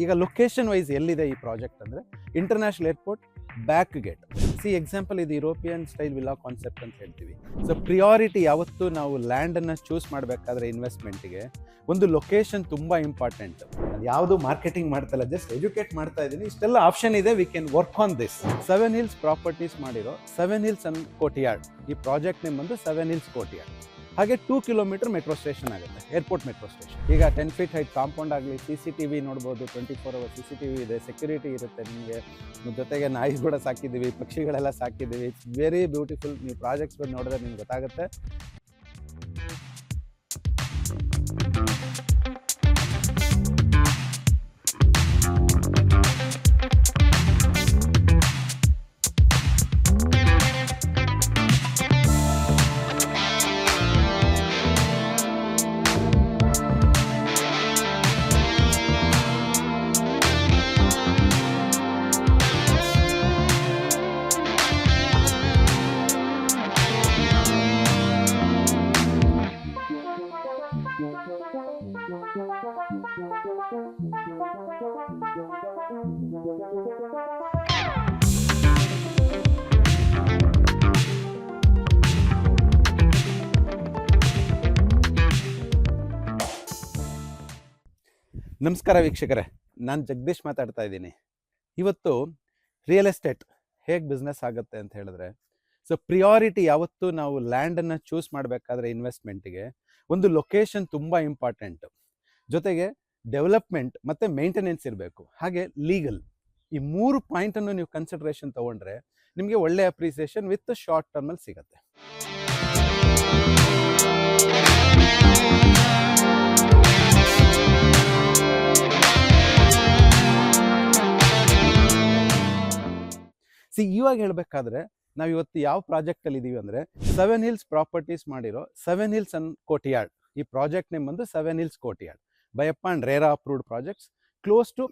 ಈಗ location wise ಎಲ್ಲಿದೆ ಈ ಪ್ರಾಜೆಕ್ಟ್ ಅಂದರೆ international airport back gate. Example ಇದು ಯುರೋಪಿಯನ್ ಸ್ಟೈಲ್ ವಿಲ್ಲಾ ಕಾನ್ಸೆಪ್ಟ್ ಅಂತ ಹೇಳ್ತೀವಿ. ಸೊ ಪ್ರಿಯಾರಿಟಿ ಯಾವತ್ತು ನಾವು ಲ್ಯಾಂಡನ್ನು ಚೂಸ್ ಮಾಡಬೇಕಾದ್ರೆ ಇನ್ವೆಸ್ಟ್ಮೆಂಟ್ಗೆ ಒಂದು ಲೊಕೇಶನ್ ತುಂಬ ಇಂಪಾರ್ಟೆಂಟ್. ಅದು ಯಾವುದು ಮಾರ್ಕೆಟಿಂಗ್ ಮಾಡ್ತಲ್ಲ, ಜಸ್ಟ್ ಎಜುಕೇಟ್ ಮಾಡ್ತಾ ಇದ್ದೀನಿ. ಇಷ್ಟೆಲ್ಲ ಆಪ್ಷನ್ ಇದೆ, we can work on this. 7 Hills properties ಮಾಡಿರೋ 7 Hills ಅಂಡ್ ಕೋರ್ಟ್ಯಾರ್ಡ್, ಈ ಪ್ರಾಜೆಕ್ಟ್ ನೇಮ್ ಬಂದು 7 Hills ಕೋರ್ಟ್ಯಾರ್ಡ್. ಹಾಗೆ 2 ಕಿಲೋಮೀಟರ್ ಮೆಟ್ರೋ ಸ್ಟೇಷನ್ ಆಗುತ್ತೆ, ಏರ್ಪೋರ್ಟ್ ಮೆಟ್ರೋ ಸ್ಟೇಷನ್. ಈಗ 10 feet ಹೈಟ್ ಕಾಂಪೌಂಡ್ ಆಗಲಿ, CCTV ನೋಡ್ಬೋದು, 24 hours CCTV ಇದೆ, ಸೆಕ್ಯೂರಿಟಿ ಇರುತ್ತೆ ನಿಮಗೆ. ಜೊತೆಗೆ ನಾಯಿ ಕೂಡ ಸಾಕಿದ್ದೀವಿ, ಪಕ್ಷಿಗಳೆಲ್ಲ ಸಾಕಿದ್ದೀವಿ. It's very beautiful. ನೀವು ಪ್ರಾಜೆಕ್ಟ್ಸ್ ಬಂದು ನೋಡಿದ್ರೆ ನಿಮ್ಗೆ ಗೊತ್ತಾಗುತ್ತೆ. ನಮಸ್ಕಾರ ವೀಕ್ಷಕರೇ, ನಾನು ಜಗದೀಶ್ ಮಾತಾಡ್ತಾ ಇದ್ದೀನಿ. ಇವತ್ತು ರಿಯಲ್ ಎಸ್ಟೇಟ್ ಹೇಗೆ ಬಿಸ್ನೆಸ್ ಆಗುತ್ತೆ ಅಂತ ಹೇಳಿದ್ರೆ, ಸೊ ಪ್ರಿಯಾರಿಟಿ ಯಾವತ್ತು ನಾವು ಲ್ಯಾಂಡನ್ನು ಚೂಸ್ ಮಾಡಬೇಕಾದ್ರೆ ಇನ್ವೆಸ್ಟ್ಮೆಂಟ್ಗೆ ಒಂದು ಲೊಕೇಶನ್ ತುಂಬ ಇಂಪಾರ್ಟೆಂಟು. ಜೊತೆಗೆ ಡೆವಲಪ್ಮೆಂಟ್ ಮತ್ತು ಮೇಂಟೆನೆನ್ಸ್ ಇರಬೇಕು, ಹಾಗೆ ಲೀಗಲ್. ಈ 3 ಪಾಯಿಂಟನ್ನು ನೀವು ಕನ್ಸಿಡ್ರೇಷನ್ ತೊಗೊಂಡ್ರೆ ನಿಮಗೆ ಒಳ್ಳೆ ಅಪ್ರಿಸಿಯೇಷನ್ ವಿತ್ ಶಾರ್ಟ್ ಟರ್ಮಲ್ಲಿ ಸಿಗುತ್ತೆ. ಇವಾಗ ಹೇಳಬೇಕಾದ್ರೆ ನಾವು ಇವತ್ತು ಯಾವ ಪ್ರಾಜೆಕ್ಟಲ್ಲಿ ಇದ್ದೀವಿ ಅಂದರೆ 7 Hills ಪ್ರಾಪರ್ಟೀಸ್ ಮಾಡಿರೋ 7 Hills ಅಂಡ್ ಕೋರ್ಟ್ಯಾರ್ಡ್. ಈ ಪ್ರಾಜೆಕ್ಟ್ ನೇಮ್ ಬಂದು 7 Hills courtyard, BIAAPA and RERA approved projects, close to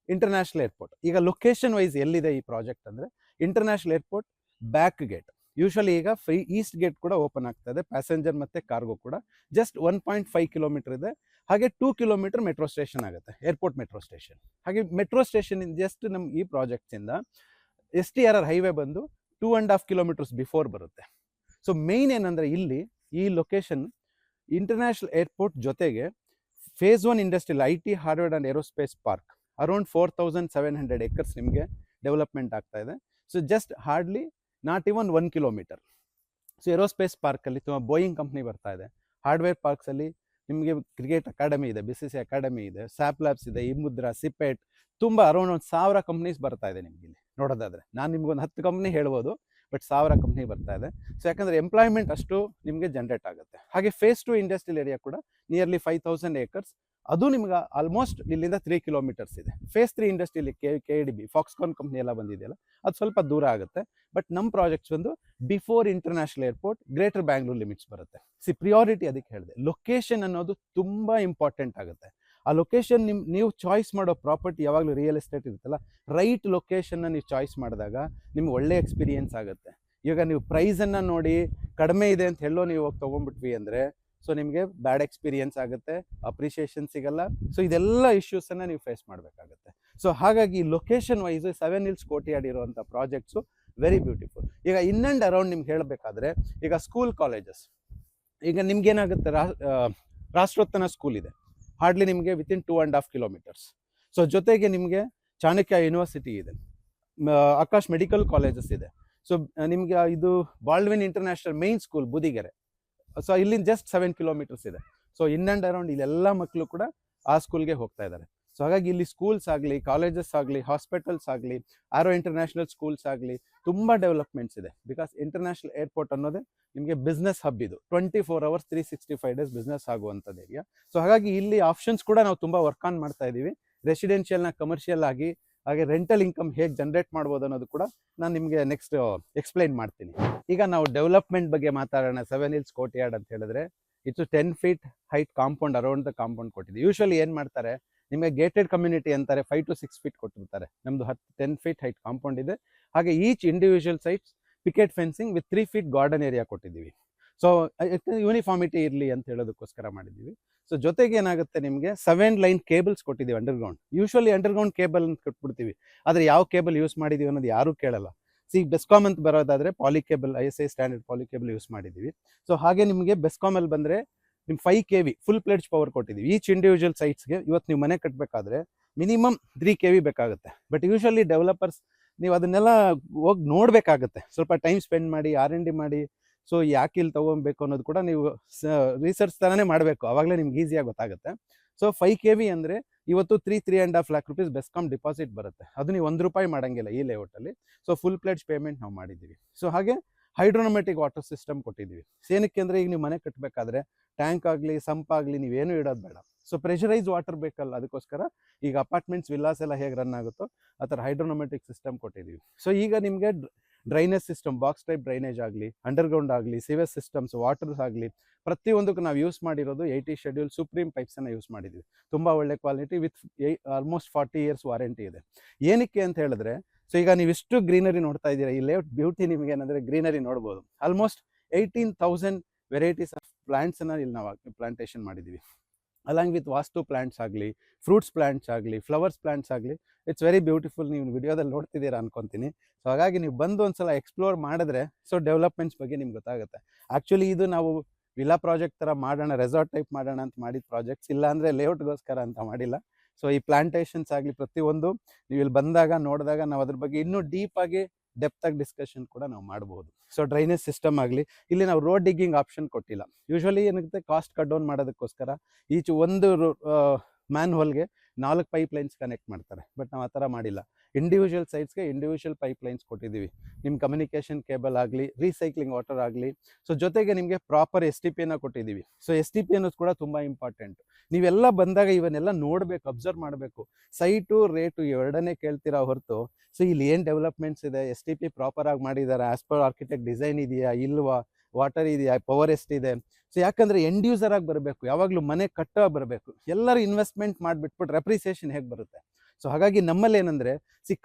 international airport. ಈಗ ಲೊಕೇಶನ್ ವೈಸ್ ಎಲ್ಲಿದೆ ಈ ಪ್ರಾಜೆಕ್ಟ್ ಅಂದರೆ international airport back gate. Usually ಈಗ ಈಸ್ಟ್ ಗೇಟ್ ಕೂಡ ಓಪನ್ ಆಗ್ತಾ ಇದೆ, ಪ್ಯಾಸೆಂಜರ್ ಮತ್ತು ಕಾರ್ಗೋ ಕೂಡ. ಜಸ್ಟ್ 1.5 ಕಿಲೋಮೀಟರ್ ಇದೆ. ಹಾಗೆ 2 ಕಿಲೋಮೀಟರ್ ಮೆಟ್ರೋ ಸ್ಟೇಷನ್ ಆಗುತ್ತೆ, ಏರ್ಪೋರ್ಟ್ ಮೆಟ್ರೋ ಸ್ಟೇಷನ್. ಹಾಗೆ ಮೆಟ್ರೋ ಸ್ಟೇಷನ್ ಜಸ್ಟ್ ನಮ್ಮ ಈ ಪ್ರಾಜೆಕ್ಟ್ಸಿಂದ STRR ಹೈವೇ ಬಂದು 2.5 ಕಿಲೋಮೀಟರ್ಸ್ ಬಿಫೋರ್ ಬರುತ್ತೆ. ಸೊ ಮೇಯ್ನ್ ಏನಂದರೆ ಇಲ್ಲಿ ಈ ಲೊಕೇಶನ್ ಇಂಟರ್ನ್ಯಾಷನಲ್ ಏರ್ಪೋರ್ಟ್ ಜೊತೆಗೆ phase 1 industrial IT hardware and aerospace park around 4700 acres ನಿಮಗೆ ಡೆವಲಪ್ಮೆಂಟ್ ಆಗ್ತಾ ಇದೆ. So just hardly not even 1 kilometre. So aerospace ಪಾರ್ಕಲ್ಲಿ ತುಂಬ ಬೋಯಿಂಗ್ ಕಂಪ್ನಿ ಬರ್ತಾ ಇದೆ. ಹಾರ್ಡ್ವೇರ್ ಪಾರ್ಕ್ಸಲ್ಲಿ ನಿಮಗೆ ಕ್ರಿಕೆಟ್ ಅಕಾಡೆಮಿ ಇದೆ, BCC ಅಕಾಡೆಮಿ ಇದೆ, ಸ್ಯಾಪ್ ಲ್ಯಾಬ್ಸ್ ಇದೆ, ಇಮುದ್ರಾ, ಸಿಪೆಟ್, ತುಂಬ ಅರೌಂಡ್ 1000 ಕಂಪ್ನೀಸ್ ಬರ್ತಾ ಇದೆ ನಿಮಗೆ ಇಲ್ಲಿ ನೋಡೋದಾದರೆ. ನಾನು ನಿಮ್ಗೊಂದು 10 ಕಂಪ್ನಿ ಹೇಳ್ಬೋದು, ಬಟ್ 1000 ಕಂಪ್ನಿ ಬರ್ತಾ ಇದೆ. ಸೊ ಯಾಕಂದರೆ ಎಂಪ್ಲಾಯ್ಮೆಂಟ್ ಅಷ್ಟು ನಿಮಗೆ ಜನ್ರೇಟ್ ಆಗುತ್ತೆ. ಹಾಗೆ ಫೇಸ್ 2 ಇಂಡಸ್ಟ್ರಿಯಲ್ ಏರಿಯಾ ಕೂಡ ನಿಯರ್ಲಿ 5000 acres, ಅದು ನಿಮ್ಗೆ ಆಲ್ಮೋಸ್ಟ್ ಇಲ್ಲಿಂದ 3 ಕಿಲೋಮೀಟರ್ಸ್ ಇದೆ. ಫೇಸ್ 3 ಇಂಡಸ್ಟ್ರಿಯಲ್ಲಿ KDB ಫಾಕ್ಸ್ಕಾನ್ ಕಂಪ್ನಿ ಎಲ್ಲ ಬಂದಿದೆಯಲ್ಲ, ಅದು ಸ್ವಲ್ಪ ದೂರ ಆಗುತ್ತೆ. ಬಟ್ ನಮ್ಮ ಪ್ರಾಜೆಕ್ಟ್ಸ್ ಒಂದು before international airport, greater Bangalore limits ಬರುತ್ತೆ. ಪ್ರಿಯಾರಿಟಿ ಅದಕ್ಕೆ ಹೇಳಿದೆ, ಲೊಕೇಶನ್ ಅನ್ನೋದು ತುಂಬ ಇಂಪಾರ್ಟೆಂಟ್ ಆಗುತ್ತೆ. ಆ ಲೊಕೇಶನ್ ನೀವು ಚಾಯ್ಸ್ ಮಾಡೋ ಪ್ರಾಪರ್ಟಿ ಯಾವಾಗಲೂ ರಿಯಲ್ ಎಸ್ಟೇಟ್ ಇರುತ್ತಲ್ಲ, ರೈಟ್ ಲೊಕೇಶನ್ನ ನೀವು ಚಾಯ್ಸ್ ಮಾಡಿದಾಗ ನಿಮ್ಗೆ ಒಳ್ಳೆ ಎಕ್ಸ್ಪೀರಿಯೆನ್ಸ್ ಆಗುತ್ತೆ. ಈಗ ನೀವು ಪ್ರೈಸನ್ನು ನೋಡಿ ಕಡಿಮೆ ಇದೆ ಅಂತ ಹೇಳೋ ನೀವು ಹೋಗಿ ತೊಗೊಂಡ್ಬಿಟ್ವಿ ಅಂದರೆ ಸೊ ನಿಮಗೆ ಬ್ಯಾಡ್ ಎಕ್ಸ್ಪೀರಿಯೆನ್ಸ್ ಆಗುತ್ತೆ, ಅಪ್ರಿಷಿಯೇಷನ್ ಸಿಗಲ್ಲ. ಸೊ ಇದೆಲ್ಲ ಇಶ್ಯೂಸನ್ನು ನೀವು ಫೇಸ್ ಮಾಡಬೇಕಾಗುತ್ತೆ. ಸೊ ಹಾಗಾಗಿ ಲೊಕೇಶನ್ ವೈಸ್ 7 Hills ಕೋರ್ಟ್ಯಾರ್ಡ್ ಇರುವಂಥ ಪ್ರಾಜೆಕ್ಟ್ಸು ವೆರಿ ಬ್ಯೂಟಿಫುಲ್. ಈಗ ಇನ್ ಆ್ಯಂಡ್ ಅರೌಂಡ್ ನಿಮ್ಗೆ ಹೇಳಬೇಕಾದ್ರೆ, ಈಗ ಸ್ಕೂಲ್ ಕಾಲೇಜಸ್, ಈಗ ನಿಮ್ಗೇನಾಗುತ್ತೆ, ರಾಷ್ಟ್ರೋತ್ತನ ಸ್ಕೂಲ್ ಇದೆ, ಹಾರ್ಡ್ಲಿ ನಿಮಗೆ ವಿತಿನ್ 2.5 ಕಿಲೋಮೀಟರ್ಸ್. ಸೊ ಜೊತೆಗೆ ನಿಮಗೆ ಚಾಣಕ್ಯ ಯೂನಿವರ್ಸಿಟಿ ಇದೆ, ಆಕಾಶ್ ಮೆಡಿಕಲ್ ಕಾಲೇಜಸ್ ಇದೆ. ಸೊ ನಿಮಗೆ ಇದು Baldwin international main school Budigere, so ಇಲ್ಲಿಂದ ಜಸ್ಟ್ 7 ಕಿಲೋಮೀಟರ್ಸ್ ಇದೆ. ಸೊ ಇನ್ ಆ್ಯಂಡ್ ಅರೌಂಡ್ ಇಲ್ಲೆಲ್ಲ ಮಕ್ಕಳು ಕೂಡ ಆ ಸ್ಕೂಲ್ಗೆ ಹೋಗ್ತಾ ಇದ್ದಾರೆ. ಸೊ ಹಾಗಾಗಿ ಇಲ್ಲಿ ಸ್ಕೂಲ್ಸ್ ಆಗಲಿ, ಕಾಲೇಜಸ್ ಆಗಲಿ, ಹಾಸ್ಪಿಟಲ್ಸ್ ಆಗಲಿ, ಆರೋ ಇಂಟರ್ನ್ಯಾಷನಲ್ ಸ್ಕೂಲ್ಸ್ ಆಗಲಿ, ತುಂಬ ಡೆವಲಪ್ಮೆಂಟ್ಸ್ ಇದೆ. ಬಿಕಾಸ್ ಇಂಟರ್ನ್ಯಾಷನಲ್ ಏರ್ಪೋರ್ಟ್ ಅನ್ನೋದೇ ನಿಮಗೆ ಬಿಸ್ನೆಸ್ ಹಬ್. ಇದು 24 hours 365 days ಬಿಸ್ನೆಸ್ ಆಗುವಂಥದ್ದು ಏರಿಯಾ. ಸೊ ಹಾಗಾಗಿ ಇಲ್ಲಿ ಆಪ್ಷನ್ಸ್ ಕೂಡ ನಾವು ತುಂಬ ವರ್ಕ್ ಆನ್ ಮಾಡ್ತಾ ಇದ್ದೀವಿ. ರೆಸಿಡೆನ್ಷಿಯಲ್ನ ಕಮರ್ಷಿಯಲ್ ಆಗಿ, ಹಾಗೆ ರೆಂಟಲ್ ಇನ್ಕಮ್ ಹೇಗೆ ಜನ್ರೇಟ್ ಮಾಡ್ಬೋದು ಅನ್ನೋದು ಕೂಡ ನಾನು ನಿಮಗೆ ನೆಕ್ಸ್ಟ್ ಎಕ್ಸ್ಪ್ಲೈನ್ ಮಾಡ್ತೀನಿ. ಈಗ ನಾವು ಡೆವಲಪ್ಮೆಂಟ್ ಬಗ್ಗೆ ಮಾತಾಡೋಣ. 7 Hills ಕೋರ್ಟ್ಯಾರ್ಡ್ ಅಂತ ಹೇಳಿದ್ರೆ it's 10 feet height compound, around the compound ಕೊಟ್ಟಿದೆ. ಯೂಶಲಿ ಏನು ಮಾಡ್ತಾರೆ, ನಿಮಗೆ ಗೇಟೆಡ್ ಕಮ್ಯುನಿಟಿ ಅಂತಾರೆ, 5 to 6 feet ಕೊಟ್ಟಿರ್ತಾರೆ. ನಮ್ಮದು 10 feet ಹೈಟ್ ಕಾಂಪೌಂಡ್ ಇದೆ. ಹಾಗೆ each individual sites picket fencing with 3 feet garden area ಕೊಟ್ಟಿದ್ದೀವಿ. ಸೊ ಯೂನಿಫಾರ್ಮಿಟಿ ಇರಲಿ ಅಂತ ಹೇಳೋದಕ್ಕೋಸ್ಕರ ಮಾಡಿದ್ದೀವಿ. ಸೊ ಜೊತೆಗೆ ಏನಾಗುತ್ತೆ, ನಿಮಗೆ 7 ಲೈನ್ ಕೇಬಲ್ಸ್ ಕೊಟ್ಟಿದ್ದೀವಿ ಅಂಡರ್ಗ್ರೌಂಡ್. ಯೂಶ್ವಲಿ ಅಂಡರ್ಗ್ರೌಂಡ್ ಕೇಬಲ್ ಅಂತ ಕೊಟ್ಬಿಡ್ತೀವಿ, ಆದರೆ ಯಾವ ಕೇಬಲ್ ಯೂಸ್ ಮಾಡಿದ್ದೀವಿ ಅನ್ನೋದು ಯಾರೂ ಕೇಳಲ್ಲ. ಬೆಸ್ಕಾಮ್ ಅಂತ ಬರೋದಾದರೆ ಪಾಲಿ ಕೇಬಲ್, ISI ಸ್ಟ್ಯಾಂಡರ್ಡ್ ಪಾಲಿ ಕೇಬಲ್ ಯೂಸ್ ಮಾಡಿದ್ದೀವಿ. ಸೊ ಹಾಗೆ ನಿಮಗೆ ಬೆಸ್ಕಾಮಲ್ಲಿ ಬಂದರೆ ನಿಮ್ಮ 5 kV ಫುಲ್ ಪ್ಲೇಡ್ಜ್ ಪವರ್ ಕೊಟ್ಟಿದ್ದೀವಿ. ಈಚ್ ಇಂಡಿವಿಜುವಲ್ ಸೈಟ್ಸ್ಗೆ ಇವತ್ತು ನೀವು ಮನೆ ಕಟ್ಟಬೇಕಾದ್ರೆ ಮಿನಿಮಮ್ 3 kV ಬೇಕಾಗುತ್ತೆ. ಬಟ್ ಯೂಶ್ವಲಿ ಡೆವಲಪರ್ಸ್ ನೀವು ಅದನ್ನೆಲ್ಲ ಹೋಗಿ ನೋಡಬೇಕಾಗುತ್ತೆ, ಸ್ವಲ್ಪ ಟೈಮ್ ಸ್ಪೆಂಡ್ ಮಾಡಿ R&D ಮಾಡಿ. ಸೊ ಯಾಕೆ ಇಲ್ಲಿ ತೊಗೊಬೇಕು ಅನ್ನೋದು ಕೂಡ ನೀವು ರಿಸರ್ಚ್ ಥರನೇ ಮಾಡಬೇಕು, ಆವಾಗಲೇ ನಿಮ್ಗೆ ಈಸಿಯಾಗಿ ಗೊತ್ತಾಗುತ್ತೆ. ಸೊ 5 kV ಅಂದರೆ ಇವತ್ತು 3.5 lakh rupees ಬೆಸ್ಕಾಮ್ ಡಿಪಾಸಿಟ್ ಬರುತ್ತೆ. ಅದು ನೀವು ₹1 ಮಾಡೋಂಗಿಲ್ಲ ಈ ಲೇಔಟಲ್ಲಿ. ಸೊ ಫುಲ್ ಪ್ಲೇಡ್ಜ್ ಪೇಮೆಂಟ್ ನಾವು ಮಾಡಿದ್ದೀವಿ. ಸೊ ಹಾಗೆ ಹೈಡ್ರೋನಮೆಟಿಕ್ ವಾಟರ್ ಸಿಸ್ಟಮ್ ಕೊಟ್ಟಿದ್ದೀವಿ. ಏನಕ್ಕೆ ಅಂದರೆ ಈಗ ನೀವು ಮನೆ ಕಟ್ಟಬೇಕಾದ್ರೆ ಟ್ಯಾಂಕ್ ಆಗಲಿ ಸಂಪ್ ಆಗಲಿ ನೀವೇನು ಇಡೋದು ಬೇಡ. ಸೊ ಪ್ರೆಷರೈಸ್ ವಾಟರ್ ಬೇಕಲ್ಲ, ಅದಕ್ಕೋಸ್ಕರ ಈಗ ಅಪಾರ್ಟ್ಮೆಂಟ್ಸ್ ವಿಲ್ಲಾಸ್ ಎಲ್ಲ ಹೇಗೆ ರನ್ ಆಗುತ್ತೋ ಆ ಥರ ಹೈಡ್ರೋನಮೆಟಿಕ್ ಸಿಸ್ಟಮ್ ಕೊಟ್ಟಿದ್ದೀವಿ. ಸೊ ಈಗ ನಿಮಗೆ drainage system, box type drainage ಆಗಲಿ, ಅಂಡರ್ಗ್ರೌಂಡ್ ಆಗಲಿ, ಸಿವೇಜ್ ಸಿಸ್ಟಮ್ಸ್, ವಾಟರ್ಸ್ ಆಗಲಿ, ಪ್ರತಿಯೊಂದಕ್ಕೂ ನಾವು ಯೂಸ್ ಮಾಡಿರೋದು 80 ಶೆಡ್ಯೂಲ್ ಸುಪ್ರೀಂ ಪೈಪ್ಸನ್ನು ಯೂಸ್ ಮಾಡಿದ್ದೀವಿ. ತುಂಬ ಒಳ್ಳೆ quality with almost 40 years warranty ಇದೆ. ಏನಕ್ಕೆ ಅಂತ ಹೇಳಿದ್ರೆ, ಸೊ ಈಗ ನೀವು ಇಷ್ಟು ಗ್ರೀನರಿ ನೋಡ್ತಾ ಇದ್ದೀರಾ, ಈ ಲೇಔಟ್ ಬ್ಯೂಟಿ ನಿಮಗೆ ಏನಂದರೆ ಗ್ರೀನರಿ ನೋಡ್ಬೋದು. ಆಲ್ಮೋಸ್ಟ್ 18,000 ವೆರೈಟೀಸ್ ಆಫ್ ಪ್ಲಾಂಟ್ಸನ್ನು ಇಲ್ಲಿ ನಾವು ಪ್ಲಾಂಟೇಷನ್ ಮಾಡಿದ್ದೀವಿ. ಅಲಾಂಗ್ ವಿತ್ ವಾಸ್ತು ಪ್ಲಾಂಟ್ಸ್ ಆಗಲಿ, ಫ್ರೂಟ್ಸ್ ಪ್ಲಾಂಟ್ಸ್ ಆಗಲಿ, ಫ್ಲವರ್ಸ್ ಪ್ಲಾಂಟ್ಸ್ ಆಗಲಿ, ಇಟ್ಸ್ ವೆರಿ ಬ್ಯೂಟಿಫುಲ್. ನೀವು ವಿಡಿಯೋದಲ್ಲಿ ನೋಡ್ತಿದ್ದೀರಾ ಅನ್ಕೊತೀನಿ. ಸೊ ಹಾಗಾಗಿ ನೀವು ಬಂದು ಒಂದ್ಸಲ ಎಕ್ಸ್ಪ್ಲೋರ್ ಮಾಡಿದ್ರೆ ಸೊ ಡೆವಲಪ್ಮೆಂಟ್ಸ್ ಬಗ್ಗೆ ನಿಮ್ಗೆ ಗೊತ್ತಾಗುತ್ತೆ. ಆ್ಯಕ್ಚುಲಿ ಇದು ನಾವು ವಿಲ್ಲಾ ಪ್ರಾಜೆಕ್ಟ್ ಥರ ಮಾಡೋಣ, ರೆಸಾರ್ಟ್ ಟೈಪ್ ಮಾಡೋಣ ಅಂತ ಮಾಡಿದ ಪ್ರಾಜೆಕ್ಟ್ಸ್, ಇಲ್ಲ ಅಂದರೆ ಲೇಔಟ್ಗೋಸ್ಕರ ಅಂತ ಮಾಡಿಲ್ಲ. ಸೊ ಈ ಪ್ಲಾಂಟೇಷನ್ಸ್ ಆಗಲಿ ಪ್ರತಿಯೊಂದು ನೀವು ಇಲ್ಲಿ ಬಂದಾಗ ನೋಡಿದಾಗ ನಾವು ಅದ್ರ ಬಗ್ಗೆ ಇನ್ನೂ ಡೀಪಾಗಿ ಡೆಪ್ತಾಗಿ ಡಿಸ್ಕಷನ್ ಕೂಡ ನಾವು ಮಾಡ್ಬೋದು. ಸೊ ಡ್ರೈನೇಜ್ ಸಿಸ್ಟಮ್ ಆಗಲಿ, ಇಲ್ಲಿ ನಾವು ರೋಡ್ ಡಿಗ್ಗಿಂಗ್ ಆಪ್ಷನ್ ಕೊಟ್ಟಿಲ್ಲ. ಯೂಶ್ವಲಿ ಏನಾಗುತ್ತೆ, ಕಾಸ್ಟ್ ಕಟ್ ಡೌನ್ ಮಾಡೋದಕ್ಕೋಸ್ಕರ ಈಚು ಒಂದು ಮ್ಯಾನ್ ಹೋಲ್ಗೆ 4 ಪೈಪ್ಲೈನ್ಸ್ ಕನೆಕ್ಟ್ ಮಾಡ್ತಾರೆ. ಬಟ್ ನಾವು ಆ ಥರ ಮಾಡಿಲ್ಲ. ಇಂಡಿವಿಜುವಲ್ ಸೈಟ್ಸ್ಗೆ ಇಂಡಿವಿಜುವಲ್ ಪೈಪ್ಲೈನ್ಸ್ ಕೊಟ್ಟಿದ್ದೀವಿ. ನಿಮ್ಮ ಕಮ್ಯುನಿಕೇಷನ್ ಕೇಬಲ್ ಆಗಲಿ, ರೀಸೈಕ್ಲಿಂಗ್ ವಾಟರ್ ಆಗಲಿ. ಸೊ ಜೊತೆಗೆ ನಿಮಗೆ ಪ್ರಾಪರ್ STPನ ಕೊಟ್ಟಿದ್ದೀವಿ. ಸೊ STP ಅನ್ನೋದು ಕೂಡ ತುಂಬ ಇಂಪಾರ್ಟೆಂಟ್. ನೀವೆಲ್ಲ ಬಂದಾಗ ಇವನ್ನೆಲ್ಲ ನೋಡಬೇಕು, ಅಬ್ಸರ್ವ್ ಮಾಡಬೇಕು. ಸೈಟು ರೇಟು ಎರಡನ್ನೇ ಕೇಳ್ತೀರಾ ಹೊರತು ಸೊ ಇಲ್ಲಿ ಏನು ಡೆವಲಪ್ಮೆಂಟ್ಸ್ ಇದೆ, STP ಪ್ರಾಪರಾಗಿ ಮಾಡಿದ್ದಾರೆ, ಆ್ಯಸ್ ಪರ್ ಆರ್ಕಿಟೆಕ್ಟ್ ಡಿಸೈನ್ ಇದೆಯಾ ಇಲ್ವಾ, ವಾಟರ್ ಇದೆಯಾ, ಪವರ್ ಎಷ್ಟಿದೆ. ಸೊ ಯಾಕಂದರೆ ಎಂಡ್ ಯೂಸರ್ ಆಗಿ ಬರಬೇಕು, ಯಾವಾಗಲೂ ಮನೆ ಕಟ್ಟೋ ಬರಬೇಕು. ಎಲ್ಲರೂ ಇನ್ವೆಸ್ಟ್ಮೆಂಟ್ ಮಾಡಿಬಿಟ್ಬಿಟ್ಟು ರೆಪ್ರಿಸಿಯೇಷನ್ ಹೇಗೆ ಬರುತ್ತೆ. ಸೊ ಹಾಗಾಗಿ ನಮ್ಮಲ್ಲಿ ಏನಂದರೆ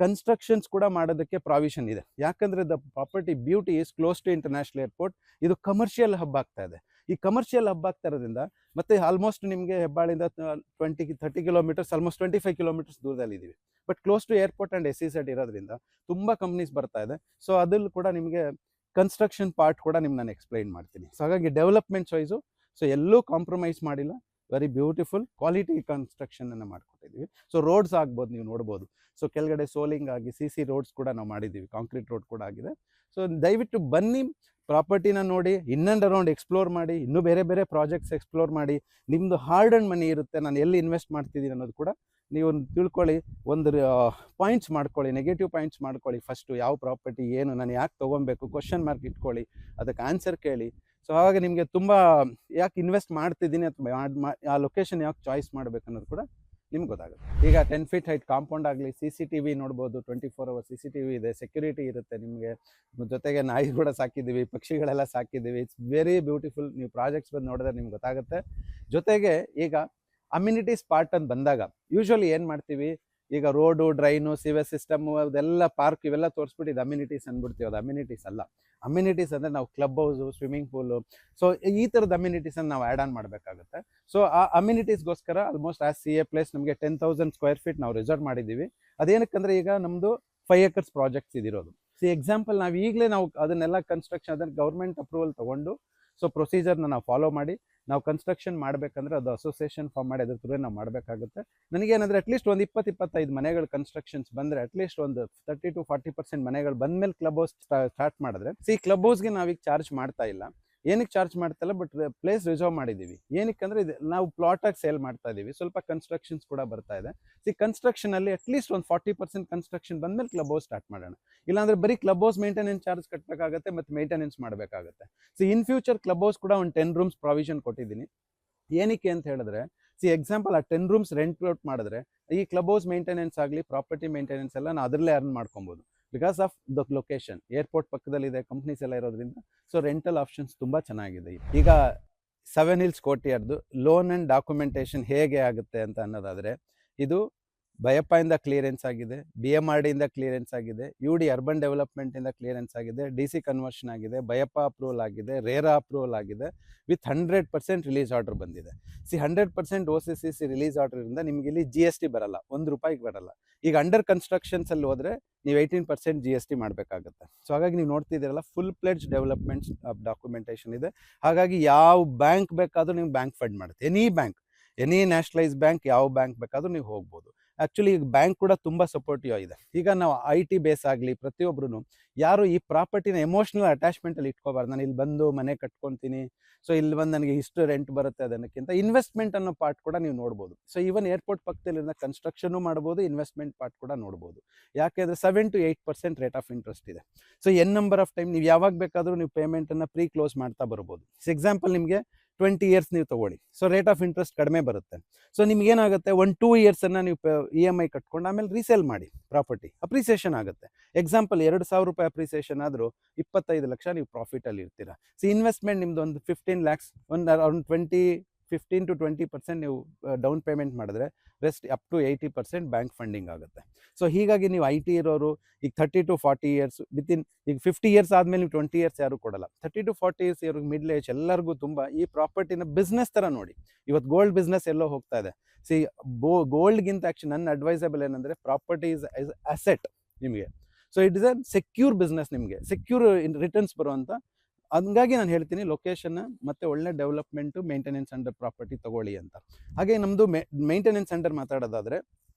ಕನ್ಸ್ಟ್ರಕ್ಷನ್ಸ್ ಕೂಡ ಮಾಡೋದಕ್ಕೆ ಪ್ರಾವಿಷನ್ ಇದೆ. ಯಾಕಂದರೆ the property beauty is close to international airport. ಇದು ಕಮರ್ಷಿಯಲ್ ಹಬ್ ಆಗ್ತಾ ಇದೆ. ಈ ಕಮರ್ಷಿಯಲ್ ಹಬ್ ಆಗ್ತಾ ಇರೋದ್ರಿಂದ ಮತ್ತು ಆಲ್ಮೋಸ್ಟ್ ನಿಮಗೆ ಹೆಬ್ಬಾಳಿಂದ 20-30 ಕಿಲೋಮೀಟರ್ಸ್, ಆಲ್ಮೋಸ್ಟ್ 25 ಕಿಲೋಮೀಟರ್ಸ್ ದೂರದಲ್ಲಿದ್ದೀವಿ. But close to airport and SEZ ಇರೋದ್ರಿಂದ ತುಂಬ ಕಂಪ್ನೀಸ್ ಬರ್ತಾ ಇದೆ. ಸೊ ಅದ್ರಲ್ಲಿ ಕೂಡ ನಿಮಗೆ ಕನ್ಸ್ಟ್ರಕ್ಷನ್ ಪಾರ್ಟ್ ಕೂಡ ನಿಮ್ಗೆ ನಾನು ಎಕ್ಸ್ಪ್ಲೈನ್ ಮಾಡ್ತೀನಿ. ಸೊ ಹಾಗಾಗಿ ಡೆವಲಪ್ಮೆಂಟ್ ಚಾಯ್ಸು ಸೊ ಎಲ್ಲೂ ಕಾಂಪ್ರಮೈಸ್ ಮಾಡಿಲ್ಲ. ವೆರಿ ಬ್ಯೂಟಿಫುಲ್ ಕ್ವಾಲಿಟಿ ಕನ್ಸ್ಟ್ರಕ್ಷನನ್ನು ಮಾಡ್ಕೊಟ್ಟಿದ್ದೀವಿ. ಸೊ ರೋಡ್ಸ್ ಆಗ್ಬೋದು, ನೀವು ನೋಡ್ಬೋದು. ಸೊ ಕೆಳಗಡೆ ಸೋಲಿಂಗ್ ಆಗಿ CC ರೋಡ್ಸ್ ಕೂಡ ನಾವು ಮಾಡಿದ್ದೀವಿ, ಕಾಂಕ್ರೀಟ್ ರೋಡ್ ಕೂಡ ಆಗಿದೆ. ಸೊ ದಯವಿಟ್ಟು ಬನ್ನಿ, ಪ್ರಾಪರ್ಟಿನ ನೋಡಿ, ಇನ್ ಆ್ಯಂಡ್ ಅರೌಂಡ್ ಎಕ್ಸ್ಪ್ಲೋರ್ ಮಾಡಿ, ಇನ್ನೂ ಬೇರೆ ಬೇರೆ ಪ್ರಾಜೆಕ್ಟ್ಸ್ ಎಕ್ಸ್ಪ್ಲೋರ್ ಮಾಡಿ. ನಿಮ್ಮದು ಹಾರ್ಡ್ ಆ್ಯಂಡ್ ಮನಿ ಇರುತ್ತೆ, ನಾನು ಎಲ್ಲಿ ಇನ್ವೆಸ್ಟ್ ಮಾಡ್ತಿದ್ದೀನಿ ಅನ್ನೋದು ಕೂಡ ನೀವು ತಿಳ್ಕೊಳ್ಳಿ. ಒಂದು ಪಾಯಿಂಟ್ಸ್ ಮಾಡ್ಕೊಳ್ಳಿ, ನೆಗೆಟಿವ್ ಪಾಯಿಂಟ್ಸ್ ಮಾಡ್ಕೊಳ್ಳಿ. ಫಸ್ಟು ಯಾವ ಪ್ರಾಪರ್ಟಿ ಏನು, ನಾನು ಯಾಕೆ ತೊಗೊಬೇಕು, ಕ್ವಶನ್ ಮಾರ್ಕ್ ಇಟ್ಕೊಳ್ಳಿ, ಅದಕ್ಕೆ ಆನ್ಸರ್ ಕೇಳಿ. ಸೊ ಹಾಗಾಗಿ ನಿಮಗೆ ತುಂಬ ಯಾಕೆ ಇನ್ವೆಸ್ಟ್ ಮಾಡ್ತಿದ್ದೀನಿ ಅಥವಾ ಆ ಲೊಕೇಶನ್ ಯಾಕೆ ಚಾಯ್ಸ್ ಮಾಡಬೇಕು ಅನ್ನೋದು ಕೂಡ ನಿಮ್ಗೆ ಗೊತ್ತಾಗುತ್ತೆ. ಈಗ 10 feet ಹೈಟ್ ಕಾಂಪೌಂಡ್ ಆಗಲಿ, CCTV ನೋಡ್ಬೋದು, 24 hours CCTV ಇದೆ, ಸೆಕ್ಯೂರಿಟಿ ಇರುತ್ತೆ ನಿಮಗೆ. ಜೊತೆಗೆ ನಾಯಿ ಕೂಡ ಸಾಕಿದ್ದೀವಿ, ಪಕ್ಷಿಗಳೆಲ್ಲ ಸಾಕಿದ್ದೀವಿ. It's very beautiful. ನೀವು ಪ್ರಾಜೆಕ್ಟ್ಸ್ ಬಂದು ನೋಡಿದ್ರೆ ನಿಮ್ಗೆ ಗೊತ್ತಾಗುತ್ತೆ. ಜೊತೆಗೆ ಈಗ ಅಮ್ಯುನಿಟೀಸ್ ಪಾರ್ಟ್ ಅಂತ ಬಂದಾಗ ಯೂಶ್ವಲಿ ಏನು ಮಾಡ್ತೀವಿ, ಈಗ ರೋಡು, ಡ್ರೈನು, ಸಿವೇಜ್ ಸಿಸ್ಟಮು, ಅದೆಲ್ಲ ಪಾರ್ಕ್ ಇವೆಲ್ಲ ತೋರಿಸ್ಬಿಟ್ಟು ಇದು ಅಮ್ಯುನಿಟೀಸ್ ಅಂದ್ಬಿಡ್ತೀವಿ. ಅದು ಅಮ್ಯುನಿಟೀಸ್ ಅಲ್ಲ. ಅಮ್ಯುನಿಟೀಸ್ ಅಂದರೆ ನಾವು club house, swimming pool, so ಈ ಥರದ ಅಮ್ಯುನಿಟೀಸನ್ನು ನಾವು ಆ್ಯಡ್ ಆನ್ ಮಾಡಬೇಕಾಗುತ್ತೆ. ಸೊ ಆ ಅಮ್ಯುನಿಟೀಸ್ಗೋಸ್ಕರ ಆಲ್ಮೋಸ್ಟ್ ಆಸ್ CA ಪ್ಲೇಸ್ ನಮಗೆ 10,000 square feet ನಾವು ರಿಸರ್ವ್ ಮಾಡಿದ್ದೀವಿ. ಅದೇನಕ್ಕಂದರೆ ಈಗ ನಮ್ಮದು 5 acres ಪ್ರಾಜೆಕ್ಟ್ಸ್ ಇದಿರೋದು. ಎಕ್ಸಾಂಪಲ್ ನಾವು ಈಗಲೇ ನಾವು ಅದನ್ನೆಲ್ಲ ಕನ್ಸ್ಟ್ರಕ್ಷನ್ ಅದನ್ನು ಗೌರ್ಮೆಂಟ್ ಅಪ್ರೂವಲ್ ತೊಗೊಂಡು ಸೊ ಪ್ರೊಸೀಜರ್ನ ನಾವು ಫಾಲೋ ಮಾಡಿ ನಾವು ಕನ್ಸ್ಟ್ರಕ್ಷನ್ ಮಾಡಬೇಕಂದ್ರೆ ಅದು ಅಸೋಸಿಯೇಷನ್ ಫಾರ್ಮ್ ಮಾಡಿ ಅದ್ರ ಥ್ರೂ ನಾವು ಮಾಡಬೇಕಾಗುತ್ತೆ. ನನಗೇನಂದರೆ ಅಟ್ಲೀಸ್ಟ್ ಒಂದು 20-25 ಮನೆಗಳು ಕನ್ಸ್ಟ್ರಕ್ಷನ್ಸ್ ಬಂದರೆ ಅಟ್ಲೀಸ್ಟ್ ಒಂದು 30-40% ಮನೆಗಳು ಬಂದಮೇಲೆ ಕ್ಲಬ್ ಹೌಸ್ ಸ್ಟಾರ್ಟ್ ಮಾಡಿದ್ರೆ ಕ್ಲಬ್ ಹೌಸ್ಗೆ ನಾವೀಗ ಚಾರ್ಜ್ ಮಾಡ್ತಾ ಇಲ್ಲ. ಏನಕ್ಕೆ ಚಾರ್ಜ್ ಮಾಡ್ತಾ ಇಲ್ಲ, ಬಟ್ ಪ್ಲೇಸ್ ರಿಸರ್ವ್ ಮಾಡಿದ್ದೀವಿ. ಏನಕ್ಕಂದರೆ ಇದು ನಾವು ಪ್ಲಾಟಾಗಿ ಸೇಲ್ ಮಾಡ್ತಾ ಇದ್ದೀವಿ, ಸ್ವಲ್ಪ ಕನ್ಸ್ಟ್ರಕ್ಷನ್ಸ್ ಕೂಡ ಬರ್ತಾ ಇದೆ. ಕನ್ಸ್ಟ್ರಕ್ಷನಲ್ಲಿ ಅಟ್ಲೀಸ್ಟ್ ಒಂದು 40% ಕನ್ಸ್ಟ್ರಕ್ಷನ್ ಬಂದಮೇಲೆ ಕ್ಲಬ್ ಹೌಸ್ ಸ್ಟಾರ್ಟ್ ಮಾಡೋಣ. ಇಲ್ಲಾಂದರೆ ಬರೀ ಕ್ಲಬ್ ಹೌಸ್ ಮೇಂಟೆನೆನ್ಸ್ ಚಾರ್ಜ್ ಕಟ್ಟಬೇಕಾಗುತ್ತೆ ಮತ್ತು ಮೇಂಟೆನೆನ್ಸ್ ಮಾಡಬೇಕಾಗುತ್ತೆ. ಇನ್ ಫ್ಯೂಚರ್ ಕ್ಲಬ್ ಹೌಸ್ ಕೂಡ ಒಂದು 10 rooms ಪ್ರಾವಿಷನ್ ಕೊಟ್ಟಿದ್ದೀನಿ. ಏನಕ್ಕೆ ಅಂತ ಹೇಳಿದ್ರೆ ಎಕ್ಸಾಂಪಲ್ ಆ 10 rooms ರೆಂಟ್ ಔಟ್ ಮಾಡಿದ್ರೆ ಈ ಕ್ಲಬ್ ಹೌಸ್ ಮೇಂಟೆನೆನ್ಸ್ ಆಗಲಿ, ಪ್ರಾಪರ್ಟಿ ಮೇಂಟೆನೆನ್ಸ್ ಎಲ್ಲ ನಾವು ಅದರಲ್ಲೇ ಅರ್ನ್ ಮಾಡ್ಕೊಬೋದು. Because of the location, airport ಪಕ್ಕದಲ್ಲಿದೆ, ಕಂಪ್ನೀಸ್ ಎಲ್ಲ ಇರೋದ್ರಿಂದ ಸೊ ರೆಂಟಲ್ ಆಪ್ಷನ್ಸ್ ತುಂಬ ಚೆನ್ನಾಗಿದೆ. ಈಗ 7 Hills ಕೋರ್ಟ್ಯಾರ್ಡ್ದು ಲೋನ್ ಆ್ಯಂಡ್ ಡಾಕ್ಯುಮೆಂಟೇಷನ್ ಹೇಗೆ ಆಗುತ್ತೆ ಅಂತ ಅನ್ನೋದಾದರೆ ಇದು ಬಯಪ್ಪ ಇಂದ ಕ್ಲಿಯರೆನ್ಸ್ ಆಗಿದೆ, BMRD ಇಂದ ಕ್ಲಿಯರೆನ್ಸ್ ಆಗಿದೆ, UD ಅರ್ಬನ್ ಡೆವಲಪ್ಮೆಂಟ್ ಇಂದ ಕ್ಲಿಯರೆನ್ಸ್ ಆಗಿದೆ, DC ಕನ್ವರ್ಷನ್ ಆಗಿದೆ, ಬಯಪ್ಪ ಅಪ್ರೂವಲ್ ಆಗಿದೆ, ರೇರಾ ಅಪ್ರೂವಲ್ ಆಗಿದೆ, ವಿತ್ 100% ರಿಲೀಸ್ ಆರ್ಡರ್ ಬಂದಿದೆ. 100% OCCC ರಿಲೀಸ್ ಆರ್ಡರ್ ಇಂದ ನಿಮ್ಗೆ ಇಲ್ಲಿ GST ಬರಲ್ಲ, ₹1 ಬರಲ್ಲ. ಈಗ ಅಂಡರ್ ಕನ್ಸ್ಟ್ರಕ್ಷನ್ಸ್ ಅಲ್ಲಿ ಹೋದ್ರೆ ನೀವು 18% GST ಮಾಡಬೇಕಾಗುತ್ತೆ. ಸೊ ಹಾಗಾಗಿ ನೀವು ನೋಡ್ತಿದ್ದೀರಲ್ಲ, ಫುಲ್ ಪ್ಲೆಡ್ಜ್ ಡೆವಲಪ್ಮೆಂಟ್ಸ್ ಡಾಕ್ಯುಮೆಂಟೇಶನ್ ಇದೆ. ಹಾಗಾಗಿ ಯಾವ ಬ್ಯಾಂಕ್ ಬೇಕಾದ್ರೂ ನೀವು ಬ್ಯಾಂಕ್ ಫಂಡ್ ಮಾಡುತ್ತೆ, ಎನಿ ನ್ಯಾಷನಲೈಸ್ ಬ್ಯಾಂಕ್, ಯಾವ ಬ್ಯಾಂಕ್ ಬೇಕಾದ್ರೂ ನೀವು ಹೋಗ್ಬೋದು. ಆ್ಯಕ್ಚುಲಿ ಈಗ ಬ್ಯಾಂಕ್ ಕೂಡ ತುಂಬ ಸಪೋರ್ಟಿವ್ ಆಗಿದೆ. ಈಗ ನಾವು IT ಬೇಸ್ ಆಗಲಿ ಪ್ರತಿಯೊಬ್ಬರು ಯಾರು ಈ ಪ್ರಾಪರ್ಟಿನ ಎಮೋಷ್ನಲ್ ಅಟ್ಯಾಚ್ಮೆಂಟಲ್ಲಿ ಇಟ್ಕೋಬಾರ್ದು. ನಾನು ಇಲ್ಲಿ ಬಂದು ಮನೆ ಕಟ್ಕೊತೀನಿ, ಸೊ ಇಲ್ಲಿ ಬಂದು ನನಗೆ ಇಷ್ಟು ರೆಂಟ್ ಬರುತ್ತೆ, ಅದಕ್ಕಿಂತ ಇನ್ವೆಸ್ಟ್ಮೆಂಟ್ ಅನ್ನೋ ಪಾರ್ಟ್ ಕೂಡ ನೀವು ನೋಡ್ಬೋದು. ಸೊ ಈವನ್ ಏರ್ಪೋರ್ಟ್ ಪಕ್ಕದಲ್ಲಿರೋ ಕನ್ಸ್ಟ್ರಕ್ಷನು ಮಾಡ್ಬೋದು, ಇನ್ವೆಸ್ಟ್ಮೆಂಟ್ ಪಾರ್ಟ್ ಕೂಡ ನೋಡ್ಬೋದು. ಯಾಕೆಂದರೆ 7 to 8% ರೇಟ್ ಆಫ್ ಇಂಟ್ರೆಸ್ಟ್ ಇದೆ. ಸೊ ನಂಬರ್ ಆಫ್ ಟೈಮ್ ನೀವು ಯಾವಾಗ ಬೇಕಾದರೂ ನೀವು ಪೇಮೆಂಟನ್ನು ಕ್ಲೋಸ್ ಮಾಡ್ತಾ ಬರ್ಬೋದು. ಎಕ್ಸಾಂಪಲ್ ನಿಮಗೆ 20 years ನೀವು ತೊಗೊಳ್ಳಿ, ಸೊ ರೇಟ್ ಆಫ್ ಇಂಟ್ರೆಸ್ಟ್ ಕಡಿಮೆ ಬರುತ್ತೆ. ಸೊ ನಿಮ್ಗೆ ಏನಾಗುತ್ತೆ, 1-2 years ನೀವು EMI ಕಟ್ಕೊಂಡು ಆಮೇಲೆ ರೀಸೇಲ್ ಮಾಡಿ ಪ್ರಾಪರ್ಟಿ, ಅಪ್ರಿಸಿಯೇಷನ್ ಆಗುತ್ತೆ. ಎಕ್ಸಾಂಪಲ್ ₹2,000 ಅಪ್ರಿಸಿಯೇಷನ್ ಆದರೂ 25 ಲಕ್ಷ ನೀವು ಪ್ರಾಫಿಟಲ್ಲಿ ಇರ್ತೀರಾ. ಸೊ ಇನ್ವೆಸ್ಟ್ಮೆಂಟ್ ನಿಮ್ದು ಒಂದು 15 lakhs, ಒಂದು ಅರೌಂಡ್ 15 to 20% ನೀವು ಡೌನ್ ಪೇಮೆಂಟ್ ಮಾಡಿದ್ರೆ rest up to 80% bank funding ಆಗುತ್ತೆ. ಸೊ ಹೀಗಾಗಿ ನೀವು IT ಇರೋರು ಈಗ 30 to 40 years, ವಿತಿನ್ ಈಗ 50 years ಆದಮೇಲೆ ನೀವು 20 years ಯಾರು ಕೊಡಲ್ಲ. 30 to 40 years ಇವ್ರಿಗೆ ಮಿಡ್ಲ್ ಏಜ್ ಎಲ್ಲರಿಗೂ ತುಂಬ ಈ ಪ್ರಾಪರ್ಟಿನ ಬಿಸ್ನೆಸ್ ಥರ ನೋಡಿ. ಇವತ್ತು ಗೋಲ್ಡ್ ಬಿಸ್ನೆಸ್ ಎಲ್ಲೋ ಹೋಗ್ತಾ ಇದೆ. ಸಿ ಗೋಲ್ಡ್ಗಿಂತ ಆ್ಯಕ್ಚುಲಿ ನನ್ನ ಅಡ್ವೈಸಬಲ್ ಏನಂದರೆ ಪ್ರಾಪರ್ಟಿ ಇಸ್ ಅಸೆಟ್ ನಿಮಗೆ. So it is a secure business, ನಿಮಗೆ ಸೆಕ್ಯೂರ್ ರಿಟರ್ನ್ಸ್ ಬರುವಂಥ. ಹಂಗಾಗಿ ನಾನು ಹೇಳ್ತೀನಿ ಲೊಕೇಶನ್ ಮತ್ತು ಒಳ್ಳೆ ಡೆವಲಪ್ಮೆಂಟು, ಮೇಂಟೆನೆನ್ಸ್ ಅಂಡರ್ ಪ್ರಾಪರ್ಟಿ ತೊಗೊಳ್ಳಿ ಅಂತ. ಹಾಗೆ ನಮ್ಮದು ಮೇಂಟೆನೆನ್ಸ್ ಅಂಡರ್ ಮಾತಾಡೋದಾದರೆ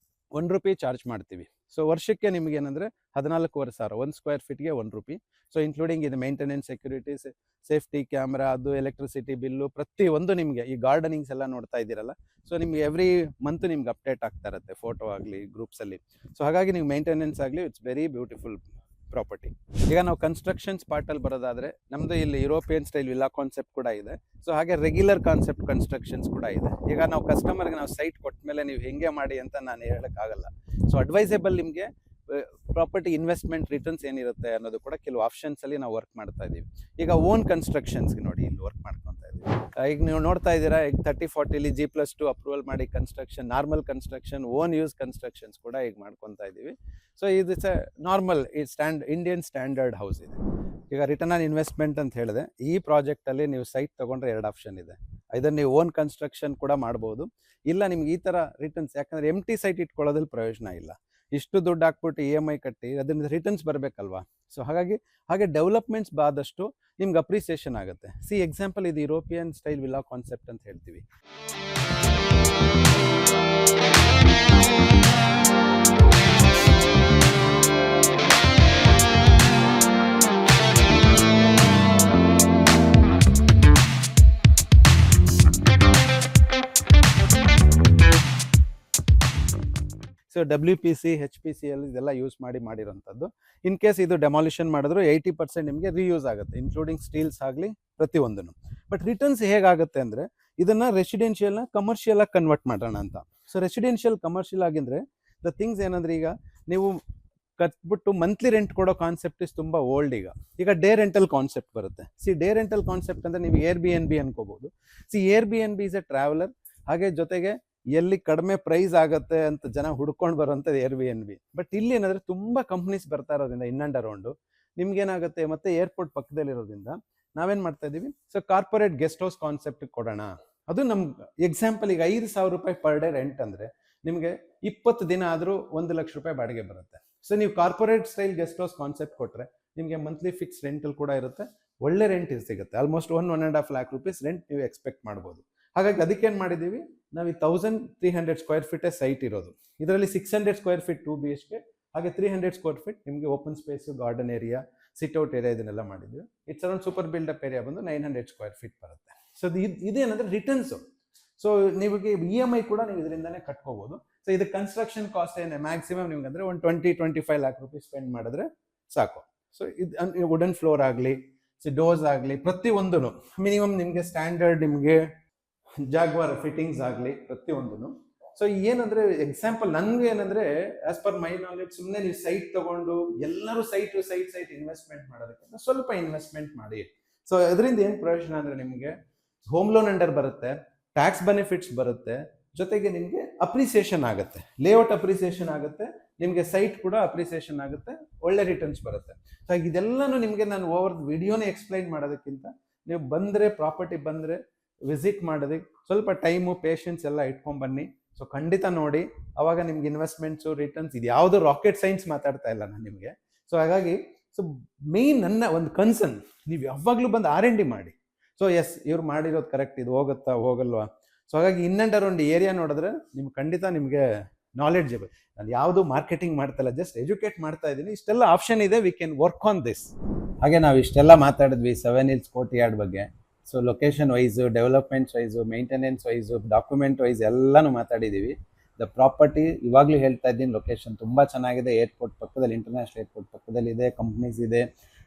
₹1 ಚಾರ್ಜ್ ಮಾಡ್ತೀವಿ. ಸೊ ವರ್ಷಕ್ಕೆ ನಿಮಗೆ ಏನಂದರೆ 14,500, 1 square feetಗೆ ₹1. ಸೊ ಇನ್ಕ್ಲೂಡಿಂಗ್ ಇದು ಮೇಂಟೆನೆನ್ಸ್, ಸೆಕ್ಯೂರಿಟೀಸ್, ಸೇಫ್ಟಿ, ಕ್ಯಾಮ್ರಾ, ಅದು ಎಲೆಕ್ಟ್ರಿಸಿಟಿ ಬಿಲ್ಲು, ಪ್ರತಿಯೊಂದು ನಿಮಗೆ ಈ ಗಾರ್ಡನಿಂಗ್ಸ್ ಎಲ್ಲ ನೋಡ್ತಾ ಇದ್ದೀರಲ್ಲ, ಸೊ ನಿಮಗೆ ಎವ್ರಿ ಮಂತ್ ನಿಮ್ಗೆ ಅಪ್ಡೇಟ್ ಆಗ್ತಾ ಇರುತ್ತೆ, ಫೋಟೋ ಆಗಲಿ ಗ್ರೂಪ್ಸಲ್ಲಿ. ಸೊ ಹಾಗಾಗಿ ನೀವು ಮೇಂಟೆನೆನ್ಸ್ ಆಗಲಿ ಇಟ್ಸ್ ವೆರಿ ಬ್ಯೂಟಿಫುಲ್ ಪ್ರಾಪರ್ಟಿ. ಈಗ ನಾವು ಕನ್ಸ್ಟ್ರಕ್ಷನ್ಸ್ ಪಾರ್ಟಲ್ಲಿ ಬರೋದಾದರೆ ನಮ್ಮದು ಇಲ್ಲಿ ಯುರೋಪಿಯನ್ ಸ್ಟೈಲ್ ವಿಲ್ಲಾ ಕಾನ್ಸೆಪ್ಟ್ ಕೂಡ ಇದೆ. ಸೊ ಹಾಗೆ ರೆಗ್ಯುಲರ್ ಕಾನ್ಸೆಪ್ಟ್ ಕನ್ಸ್ಟ್ರಕ್ಷನ್ಸ್ ಕೂಡ ಇದೆ. ಈಗ ನಾವು ಕಸ್ಟಮರ್ಗೆ ನಾವು ಸೈಟ್ ಕೊಟ್ಟ ಮೇಲೆ ನೀವು ಹೆಂಗೆ ಮಾಡಿ ಅಂತ ನಾನು ಹೇಳೋಕ್ಕಾಗಲ್ಲ. ಸೊ ಅಡ್ವೈಸೇಬಲ್ ನಿಮಗೆ ಪ್ರಾಪರ್ಟಿ ಇನ್ವೆಸ್ಟ್ಮೆಂಟ್ ರಿಟರ್ನ್ಸ್ ಏನಿರುತ್ತೆ ಅನ್ನೋದು ಕೂಡ ಕೆಲವು ಆಪ್ಷನ್ಸಲ್ಲಿ ನಾವು ವರ್ಕ್ ಮಾಡ್ತಾ ಇದ್ದೀವಿ. ಈಗ ಓನ್ ಕನ್ಸ್ಟ್ರಕ್ಷನ್ಸ್ಗೆ ನೋಡಿ ಇಲ್ಲಿ ವರ್ಕ್ ಮಾಡ್ಕೊತಾ ಇದ್ದೀವಿ. ಈಗ ನೀವು ನೋಡ್ತಾ ಇದ್ದೀರಾ, ಈಗ 30-40 G+2 ಅಪ್ರೂವಲ್ ಮಾಡಿ construction, normal construction, own use constructions ಕೂಡ ಈಗ ಮಾಡ್ಕೊತಾ ಇದ್ದೀವಿ. ಸೊ ಇದು ನಾರ್ಮಲ್ ಇಂಡಿಯನ್ ಸ್ಟ್ಯಾಂಡರ್ಡ್ ಹೌಸ್ ಇದೆ. ಈಗ ರಿಟರ್ನ್ ಆನ್ ಇನ್ವೆಸ್ಟ್ಮೆಂಟ್ ಅಂತ ಹೇಳಿದೆ, ಈ ಪ್ರಾಜೆಕ್ಟಲ್ಲಿ ನೀವು ಸೈಟ್ ತೊಗೊಂಡ್ರೆ 2 ಆಪ್ಷನ್ ಇದೆ. ಇದನ್ನು ನೀವು ಓನ್ ಕನ್ಸ್ಟ್ರಕ್ಷನ್ ಕೂಡ ಮಾಡ್ಬೋದು, ಇಲ್ಲ ನಿಮ್ಗೆ ಈ ಥರ ರಿಟರ್ನ್ಸ್, ಯಾಕಂದರೆ ಎಂಟಿ ಸೈಟ್ ಇಟ್ಕೊಳ್ಳೋದ್ರಲ್ಲಿ ಪ್ರಯೋಜನ ಇಲ್ಲ. ಇಷ್ಟು ದುಡ್ಡು ಹಾಕ್ಬಿಟ್ಟು EMI ಕಟ್ಟಿ ಅದರಿಂದ ರಿಟರ್ನ್ಸ್ ಬರಬೇಕಲ್ವಾ. ಸೊ ಹಾಗೆ ಡೆವಲಪ್ಮೆಂಟ್ಸ್ ಆದಷ್ಟು ನಿಮ್ಗೆ ಅಪ್ರಿಸಿಯೇಷನ್ ಆಗುತ್ತೆ. ಎಕ್ಸಾಂಪಲ್ ಇದು ಯುರೋಪಿಯನ್ ಸ್ಟೈಲ್ ವಿಲ್ಲಾ ಕಾನ್ಸೆಪ್ಟ್ ಅಂತ ಹೇಳ್ತೀವಿ. ಸೊ WPC, HPCL ಇದೆಲ್ಲ ಯೂಸ್ ಮಾಡಿರೋಂಥದ್ದು. ಇನ್ ಕೇಸ್ ಇದು ಡೆಮಾಲಿಷನ್ ಮಾಡಿದ್ರು 80% ನಿಮಗೆ ರೀಯೂಸ್ ಆಗುತ್ತೆ, ಇನ್ಕ್ಲೂಡಿಂಗ್ ಸ್ಟೀಲ್ಸ್ ಆಗಲಿ ಪ್ರತಿಯೊಂದನ್ನು. ಬಟ್ ರಿಟರ್ನ್ಸ್ ಹೇಗಾಗುತ್ತೆ ಅಂದರೆ, ಇದನ್ನು ರೆಸಿಡೆನ್ಷಿಯಲ್ನ ಕಮರ್ಷಿಯಲಾಗಿ ಕನ್ವರ್ಟ್ ಮಾಡೋಣ ಅಂತ. ಸೊ ರೆಸಿಡೆನ್ಷಿಯಲ್ ಕಮರ್ಷಿಯಲ್ ಆಗಿದ್ರೆ ದ ಥಿಂಗ್ಸ್ ಏನಂದರೆ, ಈಗ ನೀವು ಕಟ್ಬಿಟ್ಟು ಮಂತ್ಲಿ ರೆಂಟ್ ಕೊಡೋ ಕಾನ್ಸೆಪ್ಟ್ ಇಸ್ ತುಂಬ ಓಲ್ಡ್. ಈಗ ಡೇ ರೆಂಟಲ್ ಕಾನ್ಸೆಪ್ಟ್ ಬರುತ್ತೆ. ಡೇ ರೆಂಟಲ್ ಕಾನ್ಸೆಪ್ಟ್ ಅಂದರೆ ನೀವು Airbnb ಅನ್ಕೋಬೋದು. Airbnb is A traveller. ಹಾಗೆ ಜೊತೆಗೆ ಎಲ್ಲಿ ಕಡಿಮೆ ಪ್ರೈಸ್ ಆಗುತ್ತೆ ಅಂತ ಜನ ಹುಡ್ಕೊಂಡು ಬರುವಂಥದ್ದು Airbnb. ಬಟ್ ಇಲ್ಲಿ ಏನಂದರೆ ತುಂಬ ಕಂಪ್ನೀಸ್ ಬರ್ತಾ ಇರೋದ್ರಿಂದ ಇನ್ ಆ್ಯಂಡ್ ಅರೌಂಡು ನಿಮ್ಗೇನಾಗುತ್ತೆ, ಮತ್ತು ಏರ್ಪೋರ್ಟ್ ಪಕ್ಕದಲ್ಲಿರೋದ್ರಿಂದ ನಾವೇನು ಮಾಡ್ತಾ ಇದ್ದೀವಿ, so corporate guest house concept ಕೊಡೋಣ. ಅದು ನಮ್ಗೆ ಎಕ್ಸಾಂಪಲ್ ಈಗ ₹5,000 ಪರ್ ಡೇ ರೆಂಟ್ ಅಂದರೆ ನಿಮಗೆ 20 ದಿನ ಆದರೂ ₹1,00,000 ಬಾಡಿಗೆ ಬರುತ್ತೆ. ಸೊ ನೀವು corporate style guest house concept ಕೊಟ್ಟರೆ ನಿಮಗೆ ಮಂತ್ಲಿ ಫಿಕ್ಸ್ ರೆಂಟಲ್ ಕೂಡ ಇರುತ್ತೆ, ಒಳ್ಳೆ ರೆಂಟ್ ಸಿಗುತ್ತೆ. ಆಲ್ಮೋಸ್ಟ್ 1.5 lakh rupees ರೆಂಟ್ ನೀವು ಎಕ್ಸ್ಪೆಕ್ಟ್ ಮಾಡ್ಬೋದು. ಹಾಗಾಗಿ ಅದಕ್ಕೇನು ಮಾಡಿದ್ದೀವಿ, ನಾವು ಈ 1,300 square feet ಸೈಟ್ ಇರೋದು, ಇದರಲ್ಲಿ 600 square feet 2 BHK, ಹಾಗೆ 300 square feet ನಿಮಗೆ open space, garden area, sitout area ಇದನ್ನೆಲ್ಲ ಮಾಡಿದ್ದೀವಿ. It's around super built up area ಬಂದು 900 square feet ಬರುತ್ತೆ. ಸೊ ಇದೇನಂದರೆ ರಿಟರ್ನ್ಸು. ಸೊ ನಿಮಗೆ EMI ಕೂಡ ನೀವು ಇದರಿಂದನೇ ಕಟ್ಕೋಬೋದು. ಸೊ ಇದು ಕನ್ಸ್ಟ್ರಕ್ಷನ್ ಕಾಸ್ಟ್ ಏನೇ ಮ್ಯಾಕ್ಸಿಮಮ್ ನಿಮ್ಗೆ ಅಂದರೆ ಒಂದು 20-25 lakh rupees ಸ್ಪೆಂಡ್ ಮಾಡಿದ್ರೆ ಸಾಕು. ಸೊ ಇದು ವುಡನ್ ಫ್ಲೋರ್ ಆಗಲಿ, ಡೋರ್ಸ್ ಆಗಲಿ, ಪ್ರತಿಯೊಂದೂ ಮಿನಿಮಮ್ ನಿಮಗೆ ಸ್ಟ್ಯಾಂಡರ್ಡ್, ನಿಮಗೆ ಜಾಗ್ವಾರ್ ಫಿಟ್ಟಿಂಗ್ಸ್ ಆಗಲಿ ಪ್ರತಿಯೊಂದೂ. ಸೊ ಏನಂದರೆ ಎಕ್ಸಾಂಪಲ್ ನನಗೆ ಏನಂದರೆ ಆಸ್ ಪರ್ ಮೈ ನಾಲೆಡ್ಜ್, ಸುಮ್ಮನೆ ನೀವು ಸೈಟ್ ತೊಗೊಂಡು ಎಲ್ಲರೂ ಸೈಟ್ ಇನ್ವೆಸ್ಟ್ಮೆಂಟ್ ಮಾಡೋದಕ್ಕಿಂತ ಸ್ವಲ್ಪ ಇನ್ವೆಸ್ಟ್ಮೆಂಟ್ ಮಾಡಿ. ಸೊ ಅದರಿಂದ ಏನು ಪ್ರಯೋಜನ ಅಂದರೆ ನಿಮಗೆ ಹೋಮ್ ಲೋನ್ ಅಂಡರ್ ಬರುತ್ತೆ, ಟ್ಯಾಕ್ಸ್ ಬೆನಿಫಿಟ್ಸ್ ಬರುತ್ತೆ, ಜೊತೆಗೆ ನಿಮಗೆ ಅಪ್ರಿಸಿಯೇಷನ್ ಆಗುತ್ತೆ, ಲೇಔಟ್ ಅಪ್ರಿಸಿಯೇಷನ್ ಆಗುತ್ತೆ, ನಿಮಗೆ ಸೈಟ್ ಕೂಡ ಅಪ್ರಿಸಿಯೇಷನ್ ಆಗುತ್ತೆ, ಒಳ್ಳೆ ರಿಟರ್ನ್ಸ್ ಬರುತ್ತೆ. ಸೊ ಇದೆಲ್ಲನೂ ನಿಮಗೆ ನಾನು ಓವರ್ ವಿಡಿಯೋನೇ ಎಕ್ಸ್ಪ್ಲೈನ್ ಮಾಡೋದಕ್ಕಿಂತ ನೀವು ಬಂದರೆ, ಪ್ರಾಪರ್ಟಿ ಬಂದರೆ ವಿಸಿಟ್ ಮಾಡೋದಕ್ಕೆ ಸ್ವಲ್ಪ ಟೈಮು ಪೇಷನ್ಸ್ ಎಲ್ಲ ಇಟ್ಕೊಂಡು ಬನ್ನಿ. ಸೊ ಖಂಡಿತ ನೋಡಿ, ಅವಾಗ ನಿಮ್ಗೆ ಇನ್ವೆಸ್ಟ್ಮೆಂಟ್ಸು ರಿಟರ್ನ್ಸ್ ಇದು ಯಾವುದು ರಾಕೆಟ್ ಸೈನ್ಸ್ ಮಾತಾಡ್ತಾ ಇಲ್ಲ ನಾನು ನಿಮಗೆ. ಸೊ ಹಾಗಾಗಿ ಸೊ ಮೇನ್ ನನ್ನ ಒಂದು ಕನ್ಸರ್ನ್, ನೀವು ಯಾವಾಗಲೂ ಬಂದು R&D ಮಾಡಿ. ಸೊ ಎಸ್ ಇವ್ರು ಮಾಡಿರೋದು ಕರೆಕ್ಟ್, ಇದು ಹೋಗುತ್ತಾ ಹೋಗಲ್ವಾ. ಸೊ ಹಾಗಾಗಿ ಇನ್ ಆ್ಯಂಡ್ ಅರೌಂಡ್ ಏರಿಯಾ ನೋಡಿದ್ರೆ ನಿಮ್ಗೆ ಖಂಡಿತ ನಿಮಗೆ ನಾಲೆಡ್ಜಬಲ್. ನಾನು ಯಾವುದು ಮಾರ್ಕೆಟಿಂಗ್ ಮಾಡ್ತಾಯಿಲ್ಲ, ಜಸ್ಟ್ ಎಜುಕೇಟ್ ಮಾಡ್ತಾ ಇದ್ದೀನಿ. ಇಷ್ಟೆಲ್ಲ ಆಪ್ಷನ್ ಇದೆ, we can work on this. ಹಾಗೆ ನಾವು ಇಷ್ಟೆಲ್ಲ ಮಾತಾಡಿದ್ವಿ ಸೆವೆನ್ ಹಿಲ್ಸ್ ಕೋರ್ಟ್ಯಾರ್ಡ್ ಬಗ್ಗೆ. So location wise, development wise, maintenance wise, document wise ಎಲ್ಲನೂ ಮಾತಾಡಿದ್ದೀವಿ. ದ ಪ್ರಾಪರ್ಟಿ ಇವಾಗಲೂ ಹೇಳ್ತಾ ಇದ್ದೀನಿ, ಲೊಕೇಶನ್ ತುಂಬ ಚೆನ್ನಾಗಿದೆ. ಏರ್ಪೋರ್ಟ್ ಪಕ್ಕದಲ್ಲಿ, ಇಂಟರ್ನ್ಯಾಷನಲ್ ಏರ್ಪೋರ್ಟ್ ಪಕ್ಕದಲ್ಲಿ ಇದೆ, ಕಂಪ್ನೀಸ್ ಇದೆ,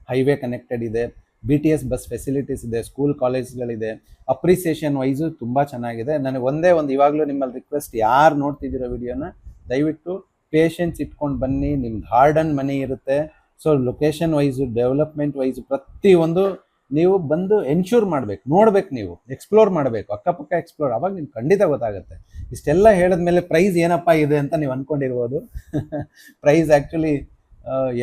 ಹೈವೇ ಕನೆಕ್ಟೆಡ್ ಇದೆ, BTS ಬಸ್ ಫೆಸಿಲಿಟೀಸ್ ಇದೆ, ಸ್ಕೂಲ್ ಕಾಲೇಜ್ಗಳಿದೆ. ಅಪ್ರಿಸಿಯೇಷನ್ ವೈಸು ತುಂಬ ಚೆನ್ನಾಗಿದೆ. ನನಗೆ ಒಂದೇ ಒಂದು ಇವಾಗಲೂ ನಿಮ್ಮಲ್ಲಿ ರಿಕ್ವೆಸ್ಟ್, ಯಾರು ನೋಡ್ತಿದ್ದೀರೋ ವಿಡಿಯೋನ ದಯವಿಟ್ಟು ಪೇಷನ್ಸ್ ಇಟ್ಕೊಂಡು ಬನ್ನಿ. ನಿಮ್ದು ಹಾರ್ಡ್ ಅಂಡ್ ಮನಿ ಇರುತ್ತೆ. So location wise, development wise ಪ್ರತಿಯೊಂದು ನೀವು ಬಂದು ಎನ್ಶೂರ್ ಮಾಡಬೇಕು, ನೋಡ್ಬೇಕು, ನೀವು ಎಕ್ಸ್ಪ್ಲೋರ್ ಮಾಡಬೇಕು, ಅಕ್ಕಪಕ್ಕ ಎಕ್ಸ್ಪ್ಲೋರ್, ಅವಾಗ ನಿಮ್ಗೆ ಖಂಡಿತ ಗೊತ್ತಾಗುತ್ತೆ. ಇಷ್ಟೆಲ್ಲ ಹೇಳಿದ್ಮೇಲೆ ಪ್ರೈಸ್ ಏನಪ್ಪ ಇದೆ ಅಂತ ನೀವು ಅಂದ್ಕೊಂಡಿರ್ಬೋದು. ಪ್ರೈಸ್ ಆ್ಯಕ್ಚುಲಿ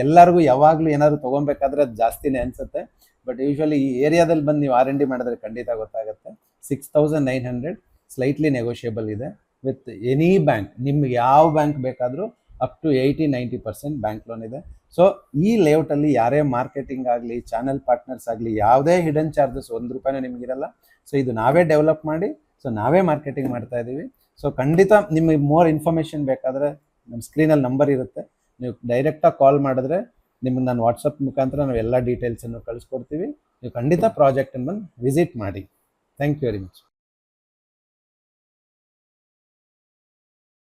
ಎಲ್ಲರಿಗೂ ಯಾವಾಗಲೂ ಏನಾದರೂ ತೊಗೊಬೇಕಾದ್ರೆ ಅದು ಜಾಸ್ತಿನೇ ಅನಿಸುತ್ತೆ. ಬಟ್ ಯೂಶ್ವಲಿ ಈ ಏರಿಯಾದಲ್ಲಿ ಬಂದು ನೀವು R&D ಮಾಡಿದ್ರೆ ಖಂಡಿತ ಗೊತ್ತಾಗುತ್ತೆ. 6,900 ಸ್ಲೈಟ್ಲಿ ನೆಗೋಷಿಯಬಲ್ ಇದೆ ವಿತ್ ಎನಿ ಬ್ಯಾಂಕ್. ನಿಮ್ಗೆ ಯಾವ ಬ್ಯಾಂಕ್ ಬೇಕಾದರೂ ಅಪ್ ಟು 80-90% ಬ್ಯಾಂಕ್ ಲೋನ್ ಇದೆ. ಸೊ ಈ ಲೇಔಟಲ್ಲಿ ಯಾರೇ ಮಾರ್ಕೆಟಿಂಗ್ ಆಗಲಿ, ಚಾನಲ್ ಪಾರ್ಟ್ನರ್ಸ್ ಆಗಲಿ, ಯಾವುದೇ ಹಿಡನ್ ಚಾರ್ಜಸ್ ₹1 ನಿಮಗಿರಲ್ಲ. ಸೊ ಇದು ನಾವೇ ಡೆವಲಪ್ ಮಾಡಿ, ಸೊ ನಾವೇ ಮಾರ್ಕೆಟಿಂಗ್ ಮಾಡ್ತಾ ಇದ್ದೀವಿ. ಸೊ ಖಂಡಿತ ನಿಮಗೆ ಮೋರ್ ಇನ್ಫಾರ್ಮೇಷನ್ ಬೇಕಾದರೆ ನಮ್ಮ ಸ್ಕ್ರೀನಲ್ಲಿ ನಂಬರ್ ಇರುತ್ತೆ, ನೀವು ಡೈರೆಕ್ಟಾಗಿ ಕಾಲ್ ಮಾಡಿದ್ರೆ ನಿಮಗೆ ನಾನು ವಾಟ್ಸಪ್ ಮುಖಾಂತರ ನಾವು ಎಲ್ಲ ಡೀಟೇಲ್ಸನ್ನು ಕಳಿಸ್ಕೊಡ್ತೀವಿ. ನೀವು ಖಂಡಿತ ಪ್ರಾಜೆಕ್ಟನ್ನು ಬಂದು ವಿಸಿಟ್ ಮಾಡಿ. Thank you very much.